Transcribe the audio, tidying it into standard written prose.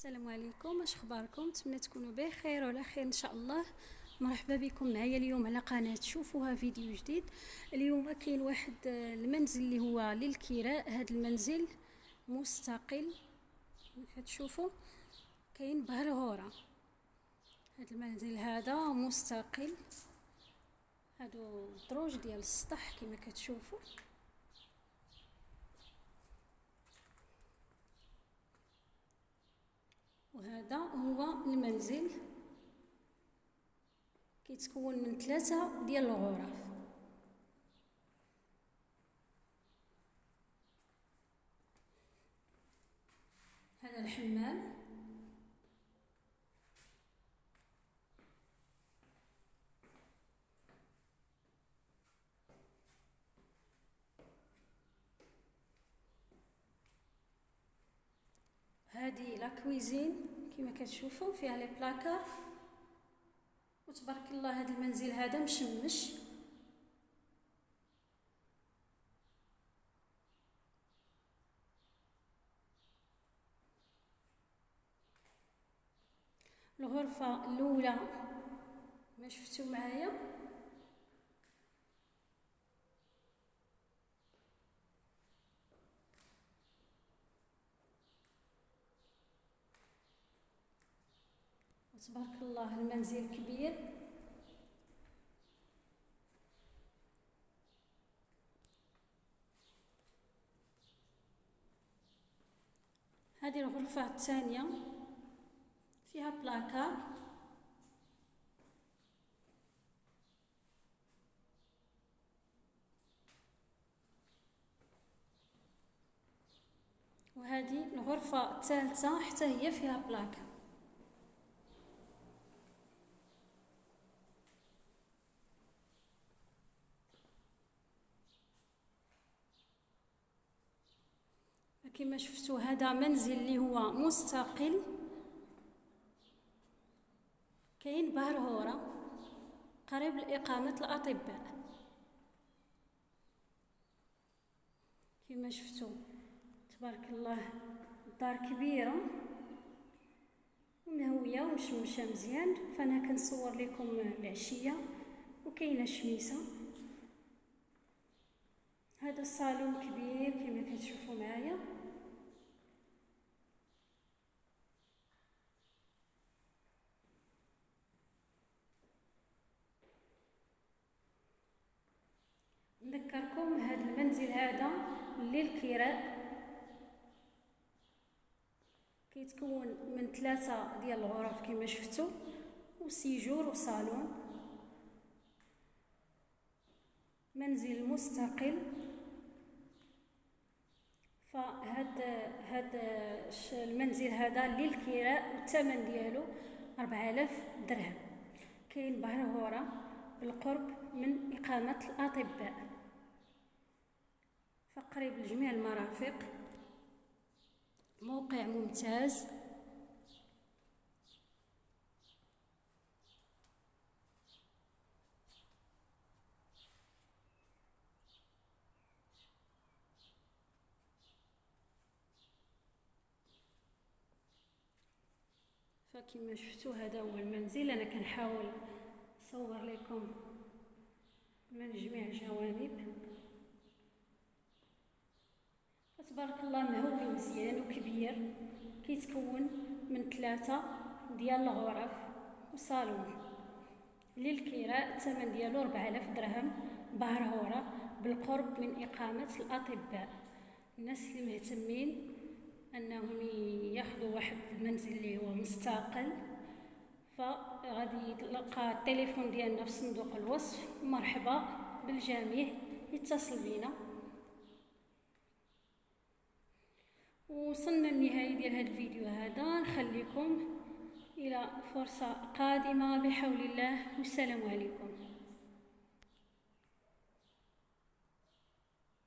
السلام عليكم، اش اخباركم؟ نتمنى تكونوا بخير وعلى خير ان شاء الله. مرحبا بكم معايا اليوم على قناه شوفوها فيديو جديد. اليوم كاين واحد المنزل اللي هو للكراء. هذا المنزل مستقل كما كتشوفوا، كاين بهرهوره. هذا المنزل هذا مستقل، هادو الدروج ديال السطح كما كتشوفوا. وهذا هو المنزل، كيتكون من 3 ديال الغرف. هذا الحمام، هذه لا كويزين كما كتشوفوا، فيها لي بلاكار. وتبارك الله هذا المنزل هذا مشمش. الغرفة الأولى ما شفتوا معايا، وتبارك الله المنزل كبير. هذه الغرفة الثانية فيها بلاكار، وهذه الغرفة الثالثة حتى هي فيها بلاكار. كما شفتوا هذا منزل اللي هو مستقل، كاين بهرهورة قريب لإقامة الأطباء. كما شفتوا تبارك الله الدار كبيرة ومهوية ومشمشة مزيان، فانا كنصور لكم العشية وكاينه شميسة. هذا الصالون كبير كما كتشوفوا معايا. نذكركم هذا المنزل هذا للكراء، كيتكون من 3 ديال الغرف كما شفتوا، وسيجور وصالون. منزل مستقل. فهاد المنزل هذا للكراء والثمن ديالو 4000 درهم. كاين بهرهورة بالقرب من إقامة الأطباء، فقريب لجميع المرافق. موقع ممتاز. فكما شفتوا هذا هو المنزل. انا كنحاول نصور لكم من جميع الجوانب. فتبارك الله مهوي مزيان وكبير، كيتكون من 3 ديال الغرف وصالون. للكراء الثمن ديالو 4000 درهم، بهرهورة بالقرب من إقامة الأطباء. الناس اللي مهتمين انهم ياخذوا واحد المنزل اللي هو مستقل، فغادي تلقى التليفون ديالنا في صندوق الوصف. مرحبا بالجميع، يتصل بينا. وصلنا للنهاية ديال هذا الفيديو هذا. نخليكم الى فرصة قادمة بحول الله، والسلام عليكم.